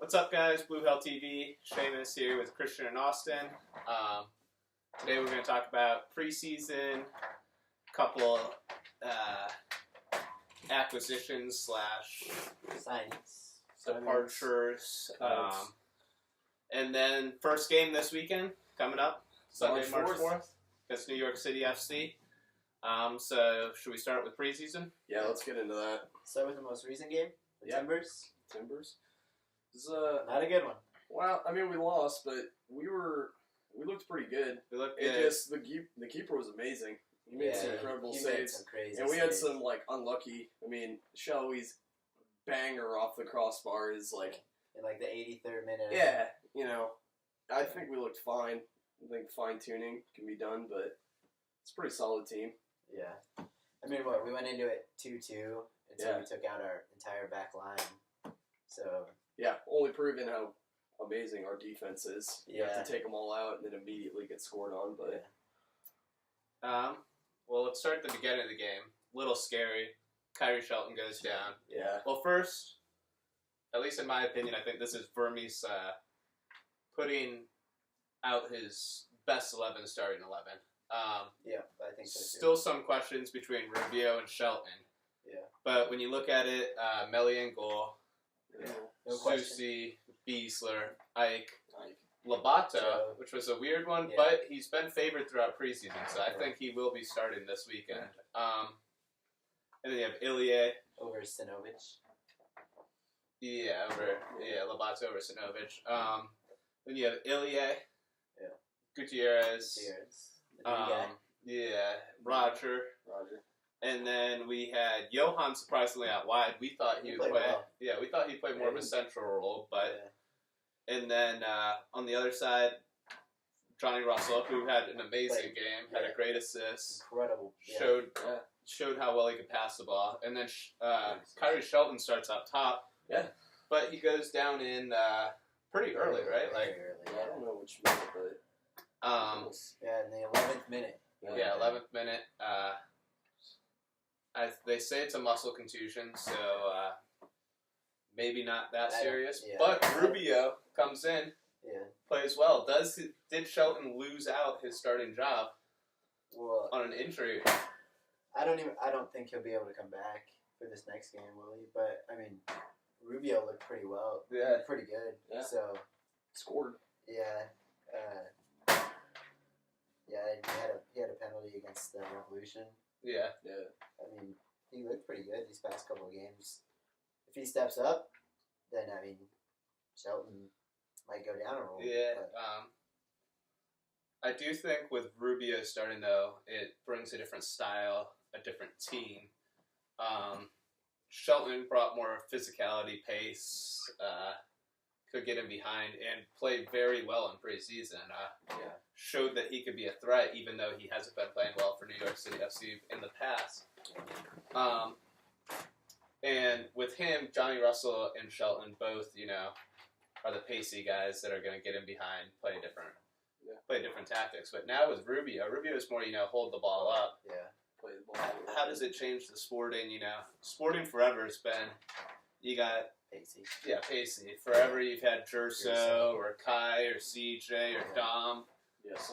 What's up, guys? Blue Hell TV. Seamus here with Christian and Austin. Today we're going to talk about preseason, couple acquisitions slash signings, departures, and then first game this weekend coming up Sunday, March 4th against New York City FC. So should we start with preseason? Yeah, let's get into that. Start with the most recent game, the Timbers. This is not a good one. Well, I mean, we lost, but we looked pretty good. We looked It good. just the keeper was amazing. He made some incredible he saves, made some crazy and we had saves. some unlucky. I mean, Shelby's banger off the crossbar is in the 83rd minute. yeah, I think we looked fine. I think fine tuning can be done, but it's a pretty solid team. Yeah. I mean, we went into it 2-2 until we took out our entire back line. So yeah, only proving how amazing our defense is. You have to take them all out and then immediately get scored on. But well, let's start at the beginning of the game. Little scary. Kyrie Shelton goes down. yeah, Well, first, at least in my opinion, I think this is Vermes putting out his best 11 starting 11. I think so too. Still some questions between Rubio and Shelton. Yeah. But when you look at it, Melly in goal, No question. Susi, Beasler, Ike, Labato, which was a weird one, Yeah. but he's been favored throughout preseason, so I think he will be starting this weekend. And then you have Ilya. Over Sinovic. Labato over Sinovic. Then you have Ilya, Gutierrez, The new guy. Roger. And then we had Johan surprisingly out wide. We thought he would played play. well. Yeah, we thought he'd play more of a central role, but and then on the other side, Johnny Russell, who had an amazing game, had a great assist, Incredible. showed how well he could pass the ball, and then Kyrie Shelton starts up top. Yeah, but he goes down in pretty early, right? Very early. I don't know which minute, but in the 11th minute. 11th minute. They say it's a muscle contusion, so maybe not that serious. But Rubio comes in, plays well. Did Shelton lose out his starting job on an injury? I don't think he'll be able to come back for this next game, will he? But I mean, Rubio looked pretty well. Yeah. He looked pretty good. Yeah. So scored. He had a penalty against the Revolution. Yeah. I mean, he looked pretty good these past couple of games. If he steps up, then I mean, Shelton might go down a roll. Yeah. But I do think with Rubio starting though, it brings a different style, a different team. Shelton brought more physicality, pace, could get him behind, and played very well in preseason. Showed that he could be a threat, even though he hasn't been playing well for New York City FC in the past. And with him, Johnny Russell and Shelton both, are the pacey guys that are going to get him behind, play different tactics. But now with Rubio is more, hold the ball up. Play the ball. How does it change the Sporting? Sporting forever has been, you got pacey. Yeah, pacey. Forever you've had Gerso or Kai or CJ or Dom.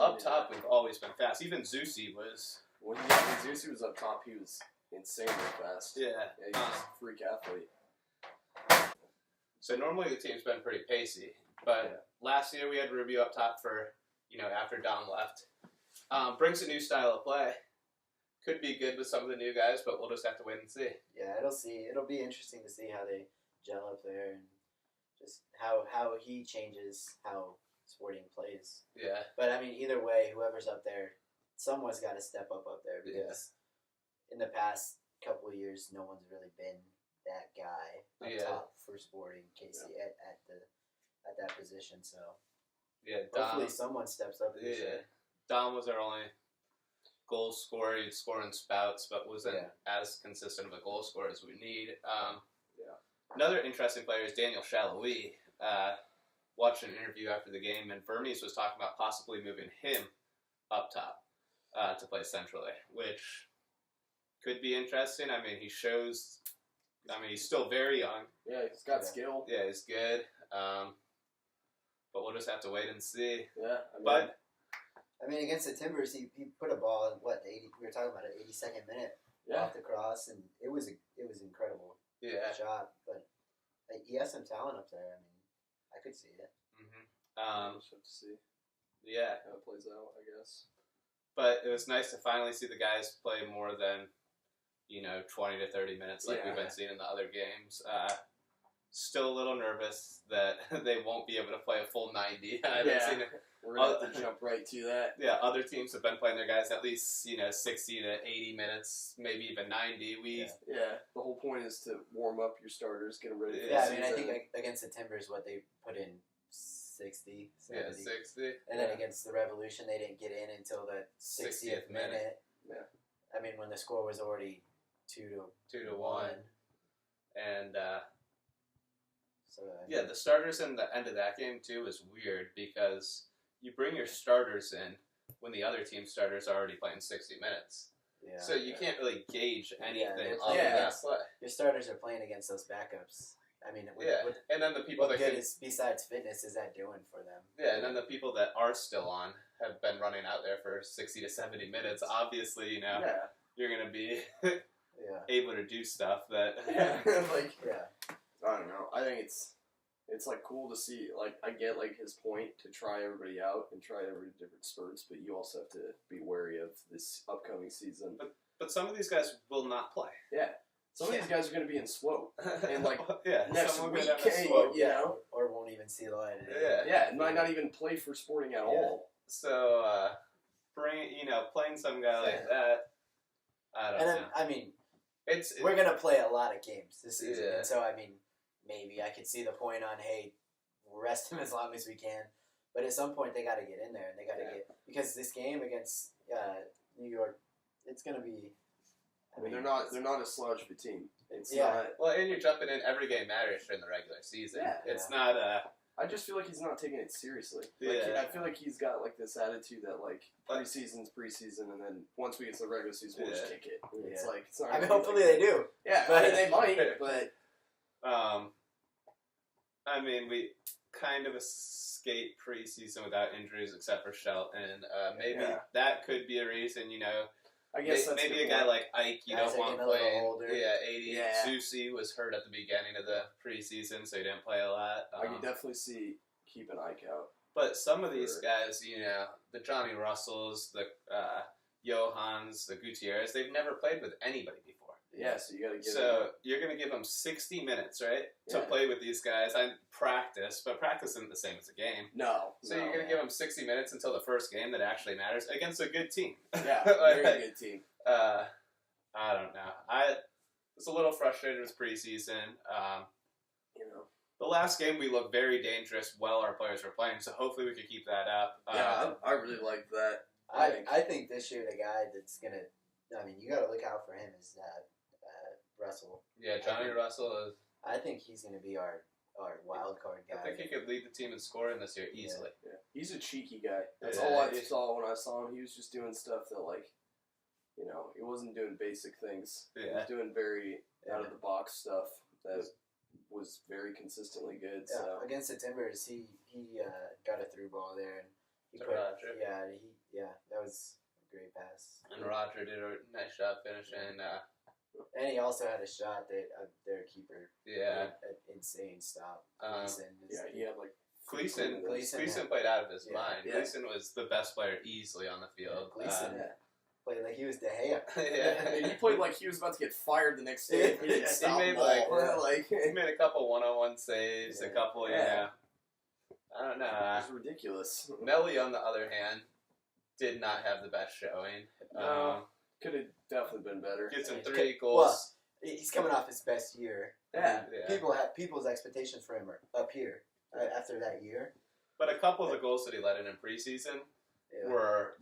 Up top we've always been fast. Even Zusi was. When Zusi was up top, he was insanely fast. Yeah, he was a freak athlete. So normally the team's been pretty pacey, but last year we had Rubio up top for, after Dom left. Brings a new style of play. Could be good with some of the new guys, but we'll just have to wait and see. Yeah, it'll be interesting to see how they gel up there and just how he changes how Sporting plays. Yeah. But I mean, either way, whoever's up there, someone's got to step up there because in the past couple of years, no one's really been that guy up top for Sporting KC at that position. So hopefully someone steps up this year. Dom was our only goal scorer. He'd score in spouts, but wasn't as consistent of a goal scorer as we need. Another interesting player is Daniel Chaloui. Watched an interview after the game, and Vermes was talking about possibly moving him up top to play centrally, which could be interesting. I mean, he's still very young. Yeah, he's got skill. Yeah, he's good. But we'll just have to wait and see. Yeah, I mean, against the Timbers, he put a ball in what we were talking about an 82nd minute off the cross, and it was incredible. Shot, but he has some talent up there. I mean, I could see it. We'll just have to see. Yeah, how it plays out, I guess. But it was nice to finally see the guys play more than 20 to 30 minutes like we've been seeing in the other games. Still a little nervous that they won't be able to play a full 90. I haven't seen it. We're going to have to jump right to that. Yeah, other teams have been playing their guys at least 60 to 80 minutes, maybe even 90. The whole point is to warm up your starters, get them ready for the I season. mean, I think against the Timbers, what they put in 60, 70. Yeah, 60. And then against the Revolution, they didn't get in until the 60th minute. Yeah. I mean, when the score was already 2 to 1. And so the starters in the end of that game too was weird because you bring your starters in when the other team's starters are already playing 60 minutes. Yeah. So you can't really gauge anything other than that play. Your starters are playing against those backups. I mean, and then the people what good is besides fitness is that doing for them? Yeah, and then the people that are still on have been running out there for 60 to 70 minutes. Obviously, you're going to be able to do stuff that. I don't know. I think it's like cool to see. Like I get like his point to try everybody out and try every different spurts, but you also have to be wary of this upcoming season. But some of these guys will not play. Yeah. Some of these guys are going to be in SWOT, and next someone week, or won't even see the light. It might not even play for Sporting at all. So playing some guy like that, I don't know. I mean, we're going to play a lot of games this season, and so I mean, maybe I could see the point on rest him as long as we can, but at some point they got to get in there, and they got to get because this game against New York, it's going to be. I mean, they're not a slouch of a team. It's not. Well, and you're jumping in every game matters during the regular season. Yeah. It's not. I just feel like he's not taking it seriously. I feel like he's got like this attitude that preseason's preseason, and then once we get to the regular season, we'll just kick it. It's like it's not. I mean, hopefully they do. Yeah, I mean, they might, but. I mean, we kind of escaped preseason without injuries, except for Shelton. Maybe that could be a reason. I guess maybe a guy like Ike you don't want playing. Yeah, 80. Susi was hurt at the beginning of the preseason, so he didn't play a lot. I can definitely see keeping Ike out. But some of these guys, the Johnny Russells, the Johans, the Gutierrez, they've never played with anybody before. Yeah, so you got to give. So you're going to give them 60 minutes, right, to play with these guys. I practice, but practice isn't the same as a game. No. So you're going to give them 60 minutes until the first game that actually matters against a good team. Yeah, very good team. I don't know. I was a little frustrated with preseason. The last game we looked very dangerous while our players were playing, so hopefully we could keep that up. I really liked that. I think this year the guy that's going to, I mean, you got to look out for him is Russell. Yeah, Johnny Russell is. I think he's going to be our wild card guy. I think he could lead the team in scoring this year easily. Yeah. He's a cheeky guy. That's all I saw when I saw him. He was just doing stuff that he wasn't doing basic things. Yeah. He was doing very out of the box stuff that was very consistently good. Yeah. So Against the Timbers, he got a through ball there, and he to put Roger. That was a great pass. And Roger did a nice job finishing. And he also had a shot that their keeper. Yeah. An insane stop. he had like. Gleason played out of his mind. Yeah. Gleason was the best player easily on the field. Gleason played like he was De Gea. He played like he was about to get fired the next day. He didn't stop he made he made a couple one-on-one saves, a couple, I don't know. It was ridiculous. Melly, on the other hand, did not have the best showing. Could have definitely been better. Gets him 3 goals. Well, he's coming off his best year. Yeah. People's expectations for him are up here after that year. But a couple of the goals that he let in preseason were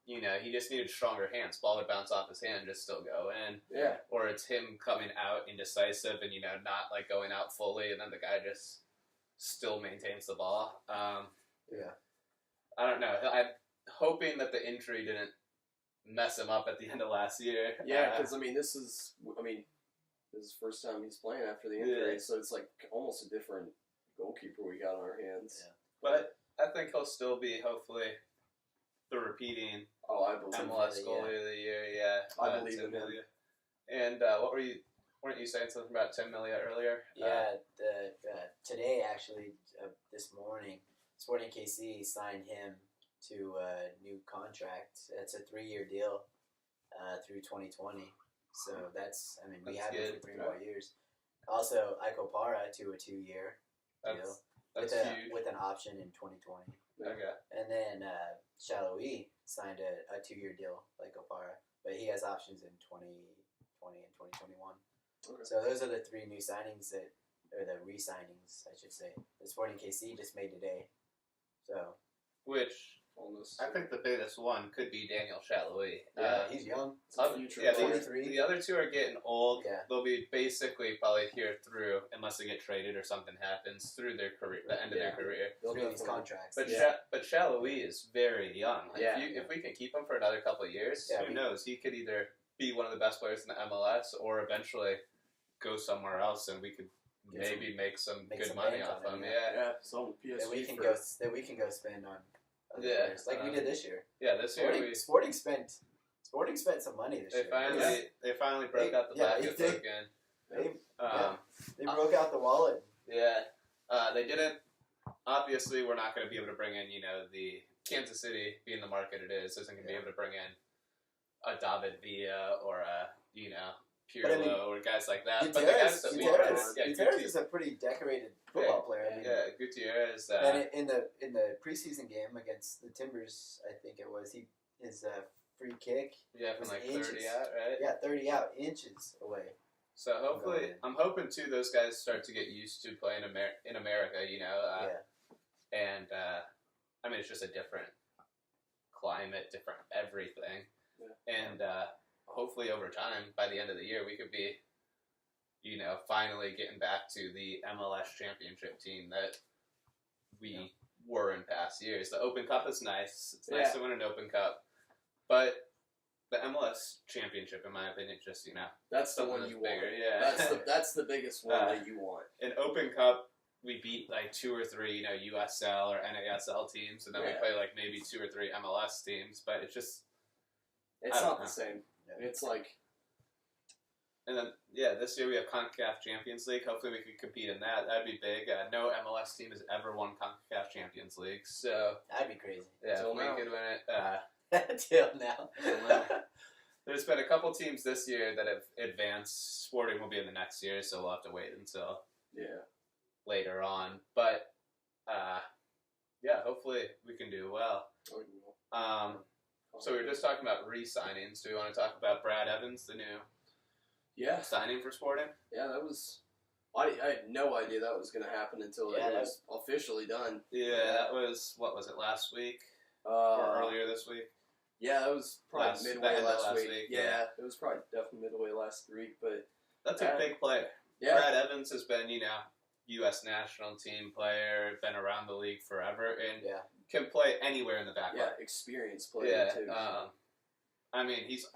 he just needed stronger hands. Ball would bounce off his hand, just still go in. Yeah. Or it's him coming out indecisive and not going out fully, and then the guy just still maintains the ball. I don't know. I'm hoping that the injury didn't mess him up at the end of last year. Yeah, because this is the first time he's playing after the injury, so it's like almost a different goalkeeper we got on our hands. Yeah. But I think he'll still be, hopefully, the repeating Oh, I believe MLS Tim goalie of the year. Yeah, I believe Tim in him. Melia. And weren't you saying something about Tim Melia earlier? Yeah, today actually, this morning, Sporting KC signed him to a new contract. It's a 3-year deal through 2020. So we have him for 3 more years. Also, Iko Para to a 2-year deal That's huge. with an option in 2020. Okay. And then Shallowy signed a 2-year deal like Opara, but he has options in 2020 and 2021. Okay. So those are the 3 new signings or the re-signings, I should say. The Sporting KC just made today. So, Which almost. I think the biggest one could be Daniel Shalhoub. he's young. Yeah, 23. The other 2 are getting old. Yeah. They'll be basically probably here through, unless they get traded or something happens, through their career, the end of their career. Through these contracts. But but Shalhoub is very young. Like if we can keep him for another couple of years, who knows? He could either be one of the best players in the MLS or eventually go somewhere else, and we could maybe make some good money off him. Yeah. So PSG that we can go spend on other players, like we did this year. Yeah, this year Sporting spent some money this year. They finally broke out the pocketbook again. They broke out the wallet. Yeah, they didn't. Obviously, we're not going to be able to bring in, the Kansas City being the market it is, isn't going to be able to bring in a David Villa or a, Pirlo or guys like that. But the guys that Gutierrez is a pretty decorated football player. Gutierrez. And in the preseason game against the Timbers, I think it was, his free kick. Yeah, from like 30 out, right? Yeah, 30 out, inches away. So hopefully, I'm hoping too those guys start to get used to playing in America, and it's just a different climate, different everything, and hopefully over time, by the end of the year, we could be, finally getting back to the MLS championship team that we were in past years. The Open Cup is nice. It's nice to win an Open Cup, but the MLS championship, in my opinion, just that's the one you bigger. want. Yeah, that's the biggest one that you want. In Open Cup, we beat like 2 or 3, USL or NASL teams, and then we play like maybe 2 or 3 MLS teams. But it's just not the same. Yeah. It's like, and then this year we have CONCACAF Champions League. Hopefully we can compete in that. That'd be big. No MLS team has ever won CONCACAF Champions League, so that'd be crazy. Yeah, if we could win it. Till now. There's been a couple teams this year that have advanced. Sporting will be in the next year, so we'll have to wait until later on. But hopefully we can do well. So we were just talking about re-signings. Do we want to talk about Brad Evans, the new signing for Sporting? Yeah, that was. I had no idea that was going to happen until it was officially done. Yeah, that was, what was it, last week? Or earlier this week? Yeah, that was probably midway last week. Yeah, it was probably definitely midway last week, but that's a big player. Yeah. Brad Evans has been, U.S. national team player, been around the league forever, and can play anywhere in the back line. Yeah, experienced player too. He's a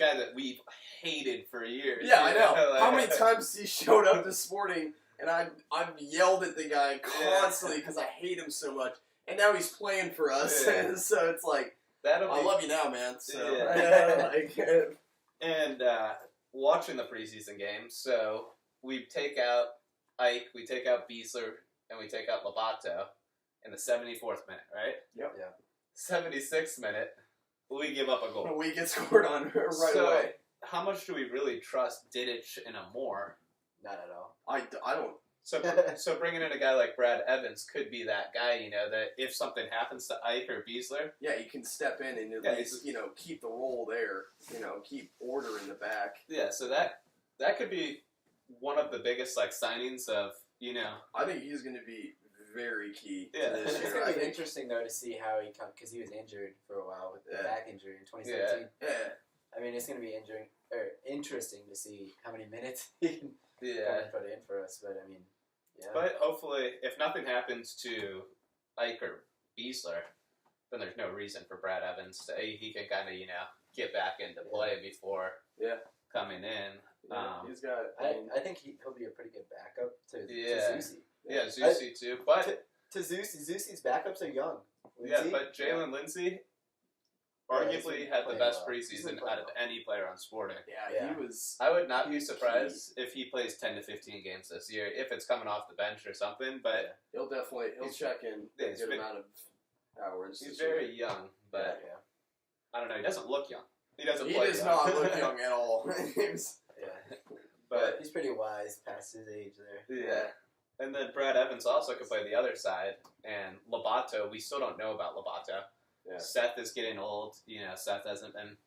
guy that we've hated for years. Yeah, I know. How many times he showed up to Sporting, and I've yelled at the guy constantly because I hate him so much, and now he's playing for us, so it's like, I love you now, man. So, and watching the preseason games, so we take out Ike, we take out Beasler, and we take out Lobato in the 74th minute, right? Yep. Yeah. 76th minute, we give up a goal. We get scored on right away. How much do we really trust Didic and Amor? Not at all. I don't. So bringing in a guy like Brad Evans could be that guy, that if something happens to Ike or Beasler, you can step in and at least, keep the role there, keep order in the back. Yeah, so that could be one of the biggest signings of, I think he's going to be very key. Yeah, to this it's year. going to be interesting though to see how he comes, because he was injured for a while with the back injury in 2017. Yeah. I mean, it's going to be interesting to see how many minutes he can put in for us. But I mean, But hopefully, if nothing happens to Ike or Beasler, then there's no reason for Brad Evans to. He can kind of get back into play before coming in. He's got. I think he'll be a pretty good backup to Zusi. Yeah, Zusi too. But to Zusi's backups are young. Lindsay? But Jalen Lindsay arguably had the best preseason out of any player on Sporting. Yeah, he was. I would not be surprised if he plays 10 to 15 games this year, if it's coming off the bench or something. But he'll check in a good amount of hours. He's very young, but I don't know. He doesn't look young. He does not look young at all. But he's pretty wise past his age there. Yeah. And then Brad Evans also could play the other side. And Lobato, we still don't know about Lobato. Yeah. Seth is getting old. Seth hasn't been.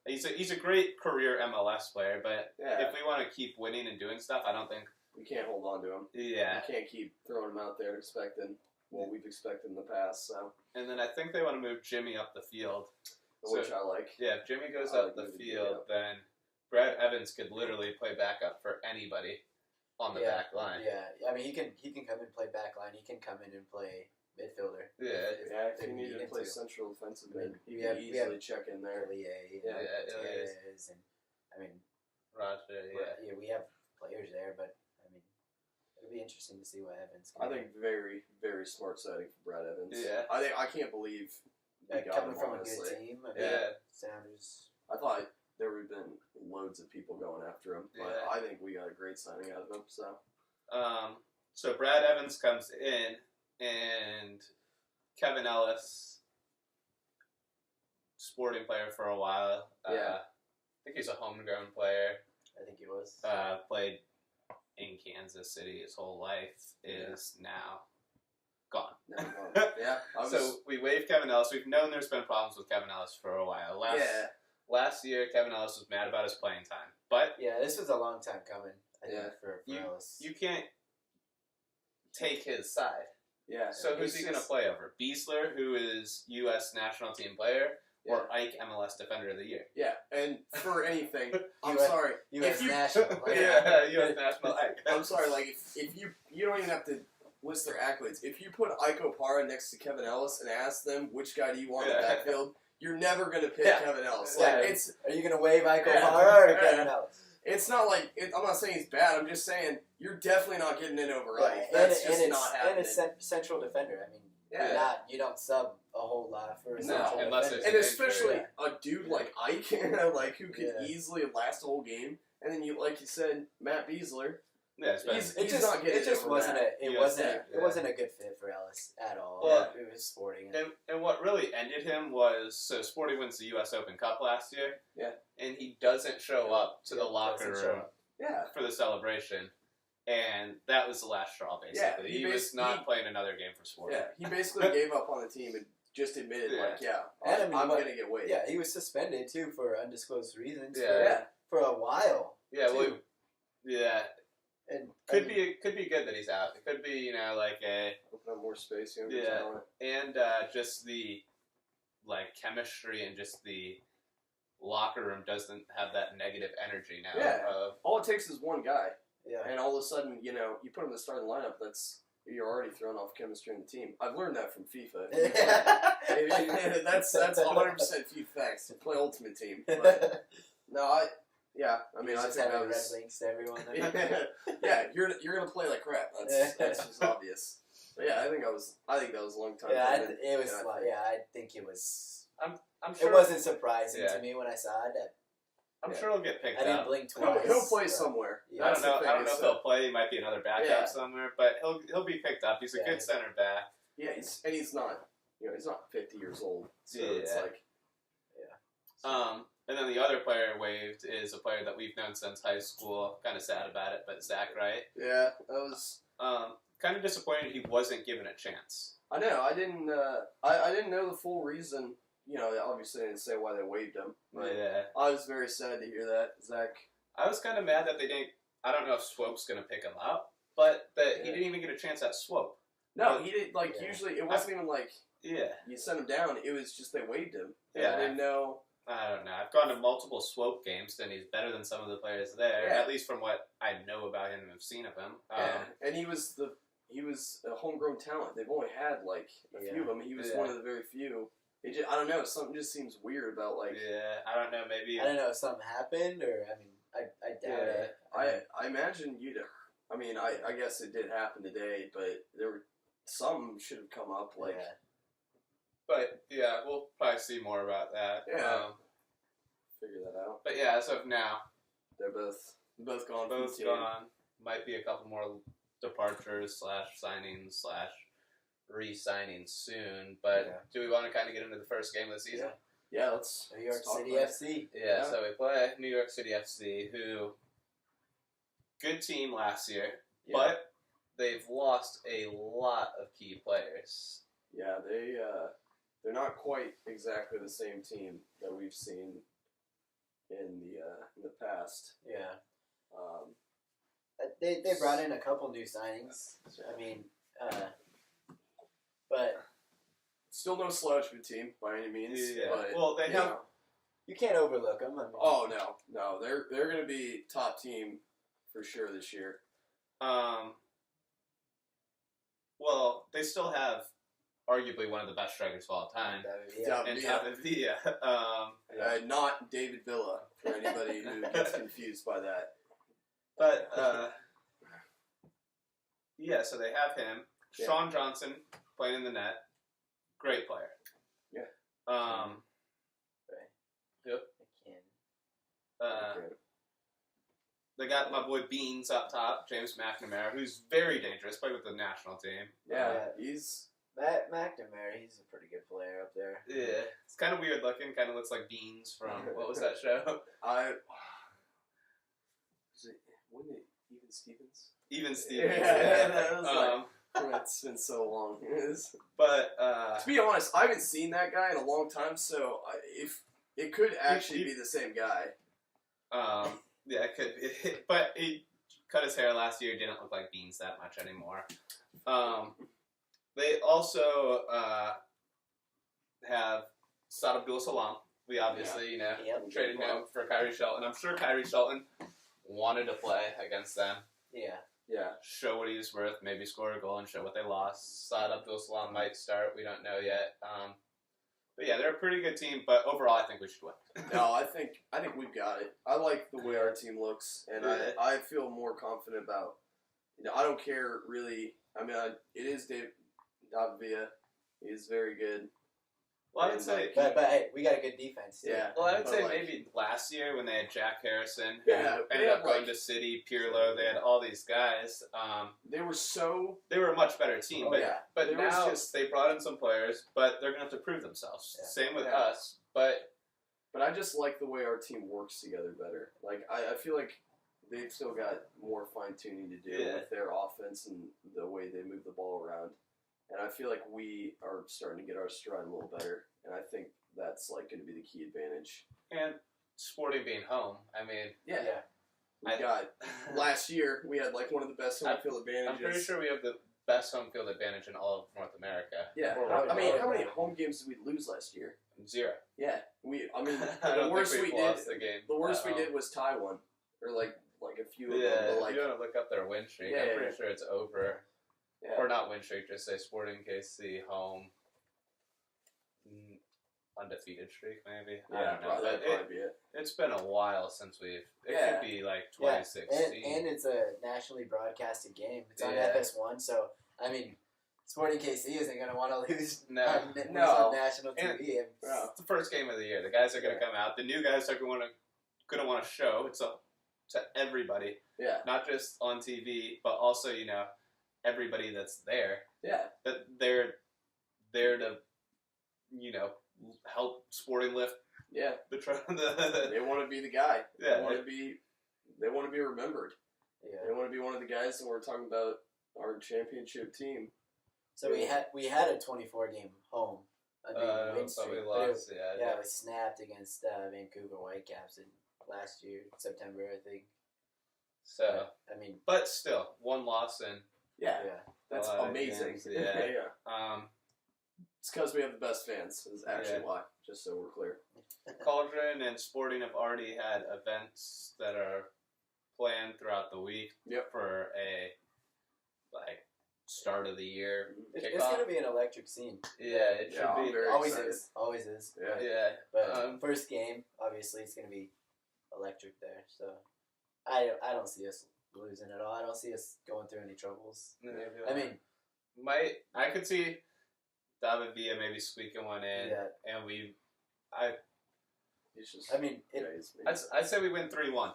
He's a great career MLS player, but if we want to keep winning and doing stuff, I don't think we can't hold on to him. Yeah, we can't keep throwing him out there expecting what we've expected in the past. So, and then I think they want to move Jimmy up the field, which I like. Yeah, if Jimmy goes up the field, then Brad Evans could literally play backup for anybody on the back line. Yeah, I mean he can come and play back line. He can come in and play midfielder. If he needed to play central defensive mid, he could easily check in there. Elias, and I mean Roger. Yeah, we have players there, but I mean it'll be interesting to see what Evans can do. I think very, very smart signing for Brad Evans. Yeah, I can't believe coming from a good team. I mean, Sounders. I thought there would have been loads of people going after him, but I think we got a great signing out of him. So Brad Evans comes in. And Kevin Ellis, Sporting player for a while. I think he's a homegrown player. I think he was. Played in Kansas City his whole life. Is now gone. So we waived Kevin Ellis. We've known there's been problems with Kevin Ellis for a while. Last year, Kevin Ellis was mad about his playing time. But this was a long time coming. I think for Ellis. You can't take his side. Yeah. So who's he going to play over? Beasler, who is U.S. national team player, or Ike, MLS Defender of the Year? Yeah, and for anything, I'm sorry. U.S. national. U.S. national Ike. I'm sorry, like, if you don't even have to list their accolades. If you put Ike Opara next to Kevin Ellis and ask them which guy do you want in the backfield, you're never going to pick Kevin Ellis. Like, are you going to waive Ike Opara or Kevin Ellis? It's not like I'm not saying he's bad. I'm just saying you're definitely not getting in over Ike. That's just not happening. And a central defender. I mean, you don't sub a whole lot for a central defender. And especially a dude like Ike, like who could easily last a whole game. And then like you said, Matt Beasler. Yeah, he's not getting. It just wasn't a good fit for Ellis at all. Well, it was Sporting. And what really ended him was Sporting wins the U.S. Open Cup last year. Yeah. And he doesn't show up to the locker room. Yeah. For the celebration. And that was the last straw, basically. He was not playing another game for Sporting. Yeah, he basically gave up on the team and just admitted, I'm going to get waived. Yeah, he was suspended, too, for undisclosed reasons for a while. Yeah, And could be good that he's out. It could be, like a open up more space, and just the chemistry and just the locker room doesn't have that negative energy now. Yeah. All it takes is one guy. Yeah. And all of a sudden, you put him in the starting lineup. You're already throwing off chemistry in the team. I've learned that from FIFA. That's 100% FIFA facts. Play Ultimate Team. But, I mean, I think that was red links to everyone. You're gonna play like crap. That's just obvious. But I think that was a long time. I think it was. I'm sure it wasn't surprising to me when I saw it. I'm sure he'll get picked up. I didn't blink twice. He'll play somewhere. I don't know if he'll play. He might be another backup somewhere, but he'll be picked up. He's a good center back. Yeah, he's not. He's not 50 years old. So it's like. And then the other player waived is a player that we've known since high school. Kind of sad about it, but Zach Wright. Yeah, that was kind of disappointed he wasn't given a chance. I know. I didn't. I didn't know the full reason. Obviously, I didn't say why they waived him. But I was very sad to hear that, Zach. I was kind of mad that they didn't. I don't know if Swope's going to pick him up, but that he didn't even get a chance at Swope. No, he did. Usually, it wasn't even like you sent him down. It was just they waived him. Yeah, I didn't know. I don't know. I've gone to multiple Swope games, and he's better than some of the players there. At least from what I know about him and have seen of him. And he was a homegrown talent. They've only had a few of them. He was one of the very few. I don't know. Something just seems weird about I don't know. Maybe I don't know if something happened, or I doubt it. I imagine you'd. I mean, I guess it did happen today, but some should have come up like. Yeah. But yeah, we'll probably see more about that. Yeah. Figure that out. But yeah, as of now, they're both gone. Both gone. Might be a couple more departures / signings / re-signings soon. But do we want to kind of get into the first game of the season? Yeah, let's. New York City FC. Yeah, so we play New York City FC, who good team last year, but they've lost a lot of key players. Yeah, they're not quite exactly the same team that we've seen in the past. Yeah. They brought in a couple new signings. I mean, but still no slouch of a team by any means. Yeah. But, well, they have. You can't overlook them. I mean, oh no, they're going to be top team for sure this year. Well, they still have arguably one of the best strikers of all time. And David Villa. Not David Villa, for anybody who gets confused by that. But, yeah, so they have him. Yeah. Sean Johnson playing in the net. Great player. Yeah. Yep. They got my boy Beans up top, James McNamara, who's very dangerous, played with the national team. Yeah, he's... Matt McNamara, he's a pretty good player up there. Yeah. It's kind of weird looking, kind of looks like Beans from, what was that show? Wasn't it Even Stevens? Even Stevens. Yeah, that was it's been so long. But, to be honest, I haven't seen that guy in a long time, so if it could actually be the same guy. Yeah, it could be. But he cut his hair last year, didn't look like Beans that much anymore. They also have Saad Abdul Salam. We obviously, traded him for Kyrie Shelton. I'm sure Kyrie Shelton wanted to play against them. Yeah. Show what he's worth, maybe score a goal and show what they lost. Saad Abdul Salam might start. We don't know yet. But yeah, they're a pretty good team. But overall, I think we should win. No, I think we've got it. I like the way our team looks, and I feel more confident about. I don't care really. I mean, it is David Villa. He's very good. Well, I would say, but hey, we got a good defense too. Yeah. Well, I would say maybe last year when they had Jack Harrison, who ended up going to City, Pirlo, they had all these guys. They were a much better team. But now they brought in some players, but they're gonna have to prove themselves. Yeah. Same with us, but I just like the way our team works together better. Like I feel like they've still got more fine tuning to do with their offense and the way they move the ball around. And I feel like we are starting to get our stride a little better, and I think that's like going to be the key advantage. And Sporting being home, I mean, we got last year we had like one of the best home field advantages. I'm pretty sure we have the best home field advantage in all of North America. Yeah, I mean, how many home games did we lose last year? 0. Yeah, I mean, the worst we did was tie one, or like a few of them. Yeah, like, you want to look up their win streak. I'm pretty sure it's over. Yeah. Or not win streak, just say Sporting KC home undefeated streak, maybe. I don't know. That'd probably be it. It's been a while since we've. It could be like 2016. And it's a nationally broadcasted game. It's on FS1, so I mean, Sporting KC isn't going to want to lose. On national TV. It's the first game of the year. The guys are going to come out. The new guys are going to want to show it to everybody. Yeah. Not just on TV, but also everybody that's there. Yeah. That they're there to, help Sporting lift. Yeah. They want to be the guy. Yeah. They want to be remembered. Yeah. They want to be one of the guys, and we're talking about our championship team. So we had a 24-game home win streak. We lost. We snapped against Vancouver Whitecaps in last year, September, I think. So but still, one loss in. Yeah. That's amazing. Yeah. It's because we have the best fans. Is actually why. Just so we're clear. Cauldron and Sporting have already had events that are planned throughout the week for a start of the year kickoff. It's going to be an electric scene. Yeah, it should be. Always is. Yeah. But first game, obviously, it's going to be electric there. So I don't see us losing at all. I don't see us going through any troubles. I mean, I could see David Villa maybe squeaking one in, and I'd say we win 3-1.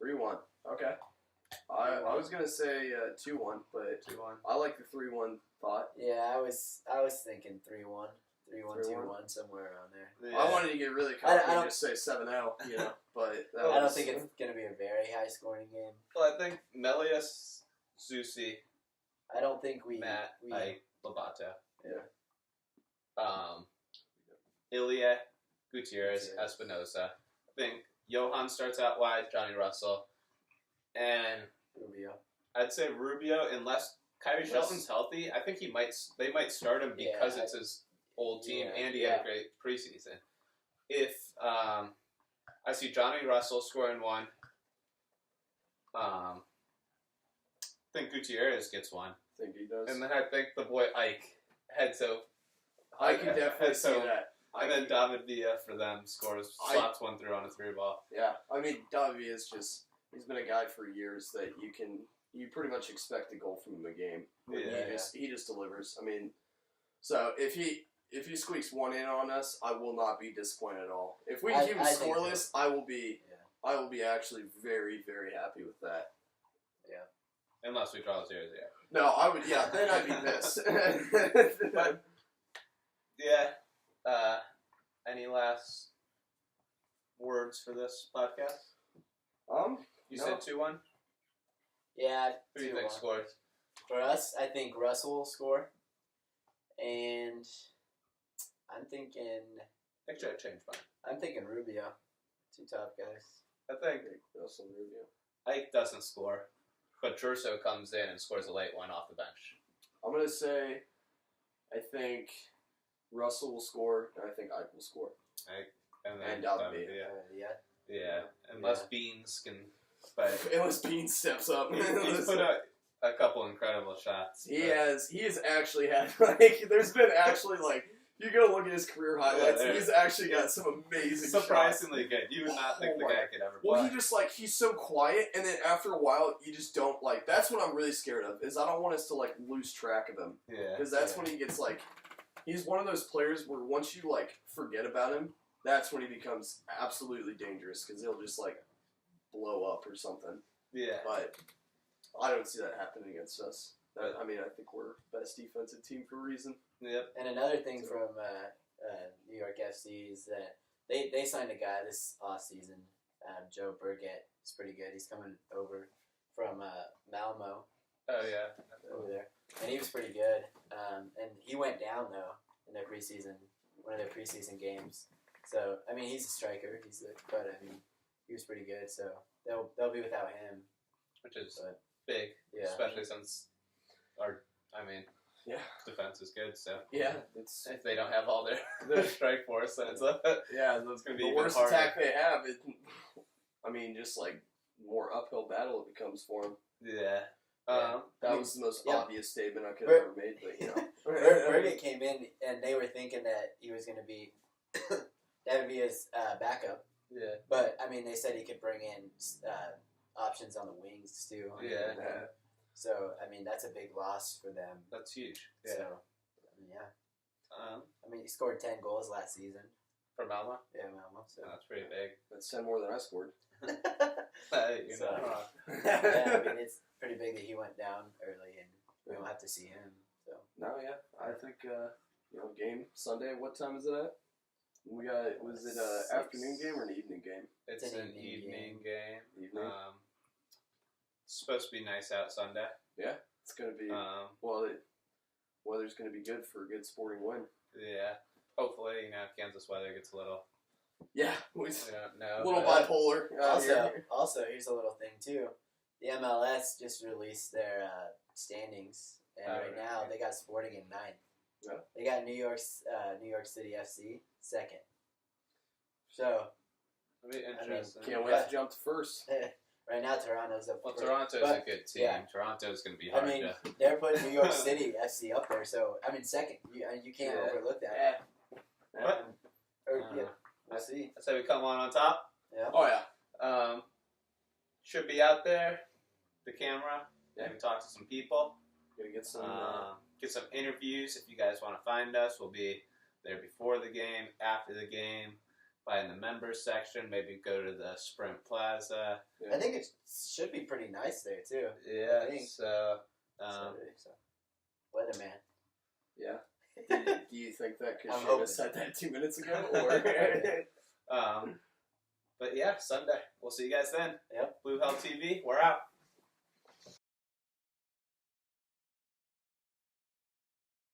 3-1. Okay. I was gonna say 2-1, but 2-1. I like the 3-1 thought. Yeah, I was thinking 3-1. 3-1, 2-1, somewhere around there. Yeah. I wanted to get really confident and just say 7-0, but I don't think it's going to be a very high scoring game. Well, I think Melius, Zusi, I don't think Matt, Ike, Lobato. Yeah. Ilya, Gutierrez, Espinosa. I think Johan starts out wide, Johnny Russell, and Rubio. I'd say Rubio, unless Kyrie Shelton's healthy. I think they might start him because it's his old team, and he had a great preseason. If I see Johnny Russell scoring one, I think Gutierrez gets one. I think he does. And then I think the boy Ike heads out. I can definitely see that. And then David Villa for them slots one through on a 3-ball. Yeah, I mean, David Villa is he's been a guy for years that you pretty much expect a goal from him a game. He just delivers. I mean, so if he squeaks one in on us, I will not be disappointed at all. If we keep him scoreless, I will be actually very, very happy with that. Yeah. Unless we draw 0-0. No, I would. Yeah, then I'd be pissed. But any last words for this podcast? You said 2-1. Yeah. Who do you think scores? For us, I think Russell will score, and I'm thinking. Actually, I changed mine. I'm thinking Rubio. 2 top guys. I think Russell and Rubio. Ike doesn't score, but Jerso comes in and scores a late one off the bench. I'm gonna say, I think Russell will score, and I think Ike will score. And David. Yeah. Unless Beans can. But unless Beans steps up. He's put a couple incredible shots. He has actually had, there's been actually, you go look at his career highlights, he's actually got some amazing surprisingly shots. Good. You would not think the guy could ever play. Well, he just, he's so quiet, and then after a while, you just don't, that's what I'm really scared of, is I don't want us to, lose track of him. Yeah. Because that's when he gets, he's one of those players where once you, forget about him, that's when he becomes absolutely dangerous, because he'll just, blow up or something. Yeah. But I don't see that happening against us. I think we're best defensive team for a reason. Yep. And another thing from New York FC is that they signed a guy this offseason, Joe Burgett. He's pretty good. He's coming over from Malmo. Oh, yeah. Over there. And he was pretty good. And he went down, though, in their preseason, one of their preseason games. So, he's a striker. He was pretty good. So, they'll be without him. Which is big, especially since our defense is good. So if they don't have all their strike force, then it's that's going to be the worst harder. attack they have. Just more uphill battle it becomes for them. Yeah. That was the most obvious statement I could have ever made, but Burgett came in and they were thinking that he was going to be that would be his backup. Yeah. But they said he could bring in options on the wings too. So that's a big loss for them. That's huge. Yeah. So he scored 10 goals last season for Malmo. Yeah, Malmo. So that's pretty big. That's 10 more than I scored. You're not wrong. It's pretty big that he went down early, and we don't have to see him. So I think game Sunday. What time is it at? We got. Was it an afternoon game or an evening game? It's an evening game. Evening. It's supposed to be nice out Sunday. Yeah, it's gonna be. Weather's gonna be good for a good sporting win. Yeah, hopefully Kansas weather gets a little. Yeah, we don't know. A little bipolar. Also, here's a little thing too. The MLS just released their standings, and right now they got Sporting in 9th. Yeah. They got New York City FC 2nd. So, that'd be interesting. Can't wait to jump to first. Right now, Toronto's up. Well, Toronto's a good team. Yeah. Toronto's going to be hard to... they're putting New York City FC up there, so, 2nd. You can't overlook that. Yeah. We'll see. I say we come on top. Yeah. Oh, yeah. should be out there. The camera. Maybe talk to some people. Gonna get some interviews. If you guys want to find us, we'll be there before the game, after the game, by in the members section. Maybe go to the Sprint Plaza. Yeah. I think it should be pretty nice there too. Yeah. So, weatherman. Yeah. Do you think that because you have said that 2 minutes ago? Or but yeah, Sunday. We'll see you guys then. Yep. Blue Hell TV. We're out.